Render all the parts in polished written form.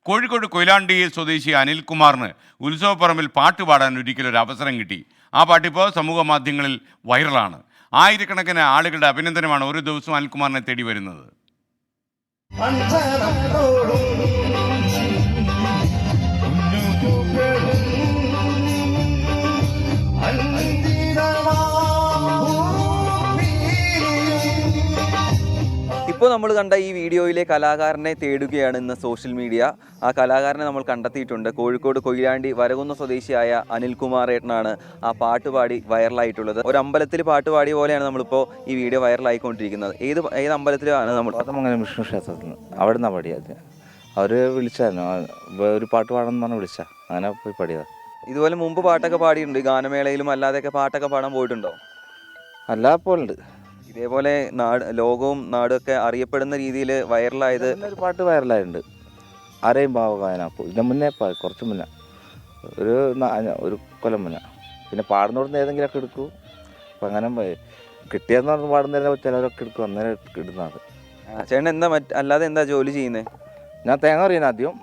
കോഴിക്കോട് കൊയിലാണ്ടി സ്വദേശി അനിൽകുമാറിന് ഉത്സവപ്പറമ്പിൽ പാട്ട് പാടാൻ ഒരിക്കലൊരു അവസരം കിട്ടി. ആ പാട്ടിപ്പോൾ സമൂഹ മാധ്യമങ്ങളിൽ വൈറലാണ്. ആയിരക്കണക്കിന് ആളുകളുടെ അഭിനന്ദനമാണ് ഓരോ ദിവസവും അനിൽകുമാറിനെ തേടി വരുന്നത്. ഇപ്പോൾ നമ്മൾ കണ്ട ഈ വീഡിയോയിലെ കലാകാരനെ തേടുകയാണ് ഇന്ന് സോഷ്യൽ മീഡിയ. ആ കലാകാരനെ നമ്മൾ കണ്ടെത്തിയിട്ടുണ്ട്. കോഴിക്കോട് കൊയിലാണ്ടി വരകുന്ന സ്വദേശിയായ അനിൽകുമാർ ഏട്ടനാണ് ആ പാട്ടുപാടി വൈറലായിട്ടുള്ളത്. ഒരു അമ്പലത്തിൽ പാട്ടുപാടിയ പോലെയാണ് നമ്മളിപ്പോൾ ഈ വീഡിയോ വൈറലായിക്കൊണ്ടിരിക്കുന്നത്. ഏത് അമ്പലത്തിലാണ് നമ്മൾ? കോതമംഗലം വിഷ്ണു ക്ഷേത്രത്തിൽ അവിടെ നിന്നാണ് പാടിയത്. അവർ വിളിച്ചായിരുന്നു, ഒരു പാട്ട് പാടണം എന്ന് പറഞ്ഞാൽ വിളിച്ചാൽ അങ്ങനെ പോയി പാടിയതാണ്. ഇതുപോലെ മുമ്പ് പാട്ടൊക്കെ പാടിയിട്ടുണ്ട്, ഗാനമേളയിലും അല്ലാതെയൊക്കെ പാട്ടൊക്കെ പാടാൻ പോയിട്ടുണ്ടോ? അല്ലാ പോലുണ്ട്. ഇതേപോലെ ലോകവും നാടൊക്കെ അറിയപ്പെടുന്ന രീതിയിൽ വൈറലായത് ഒരു പാട്ട് വൈറലായിട്ടുണ്ട്, ആരെയും ഭാവഗായനപ്പോൾ. ഇതിന് മുന്നേ കുറച്ച് മുന്നേ ഒരു കൊല്ലം മുന്നേ. പിന്നെ പാടുന്നോടുന്ന് ഏതെങ്കിലുമൊക്കെ എടുക്കൂ. അപ്പം അങ്ങനെ കിട്ടിയെന്ന് പറഞ്ഞ് പാടുന്നതിനെ ചിലരൊക്കെ എടുക്കും, അന്നേരം ഇടുന്നത്. ചേട്ടൻ എന്താ അല്ലാതെ എന്താ ജോലി ചെയ്യുന്നത്? ഞാൻ തേങ്ങ അറിയാൻ ആദ്യം.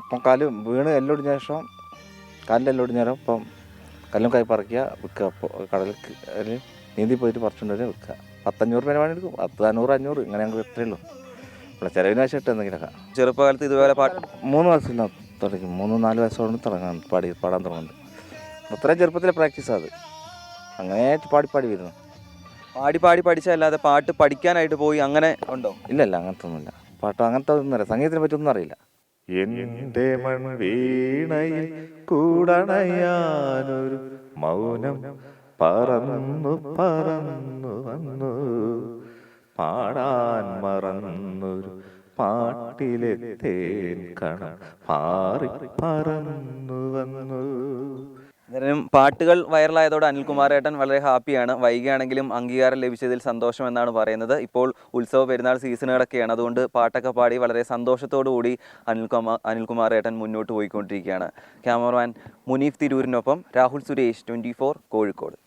ഇപ്പം കാല് വീണ് എല്ലൊടിഞ്ഞ ശേഷം, കാലിൽ എല്ലൊടിഞ്ഞ നേരം ഇപ്പം കല്ലും കൈ പറിക്കുക, വിൽക്കുക. അപ്പോൾ കടലിൽ നീന്തി പോയിട്ട് പറിച്ചുകൊണ്ട് വരെ വിൽക്കുക. 500 രൂപ പണി എടുക്കും. 10, 100, 500 ഇങ്ങനെ ഞങ്ങൾക്ക് എത്രയേ ഉള്ളൂ. ഇവിടെ ചിലവിന് വശമായിട്ട് എന്തെങ്കിലുമൊക്കെ. ചെറുപ്പകാലത്ത് ഇതുപോലെ പാട്ട് 3 വയസ്സിലാണ് തുടങ്ങി. 3-4 വയസ്സോട് പാടാൻ തുടങ്ങുന്നുണ്ട്. അത്രയും ചെറുപ്പത്തിലെ പ്രാക്ടീസാണ് അത്. അങ്ങനെ പാടി വരുന്നു. പാടി പഠിച്ചല്ലാതെ പാട്ട് പഠിക്കാനായിട്ട് പോയി അങ്ങനെ ഉണ്ടോ? ഇല്ലല്ല, അങ്ങനത്തെ ഒന്നുമില്ല. പാട്ട് അങ്ങനത്തെ ഒന്നും അറിയില്ല. സംഗീതത്തിനെ പറ്റിയൊന്നും അറിയില്ല. എന്റെ മൺവീണയിൽ കൂടണയാനൊരു മൗനം പറന്നു വന്നു, പാടാൻ മറന്നൊരു പാട്ടിലെ തേൻ കണം പാറി പറന്നു വന്നു. അന്നേരം പാട്ടുകൾ വൈറലായതോടെ അനിൽകുമാർ ഏട്ടൻ വളരെ ഹാപ്പിയാണ്. വൈകിയാണെങ്കിലും അംഗീകാരം ലഭിച്ചതിൽ സന്തോഷം എന്നാണ് പറയുന്നത്. ഇപ്പോൾ ഉത്സവ പെരുന്നാൾ സീസണുകളൊക്കെയാണ്, അതുകൊണ്ട് പാട്ടൊക്കെ പാടി വളരെ സന്തോഷത്തോടു കൂടി അനിൽകുമാർ ഏട്ടൻ മുന്നോട്ട് പോയിക്കൊണ്ടിരിക്കുകയാണ്. ക്യാമറമാൻ മുനീഫ് തിരൂരിനൊപ്പം രാഹുൽ സുരേഷ്, 24 കോഴിക്കോട്.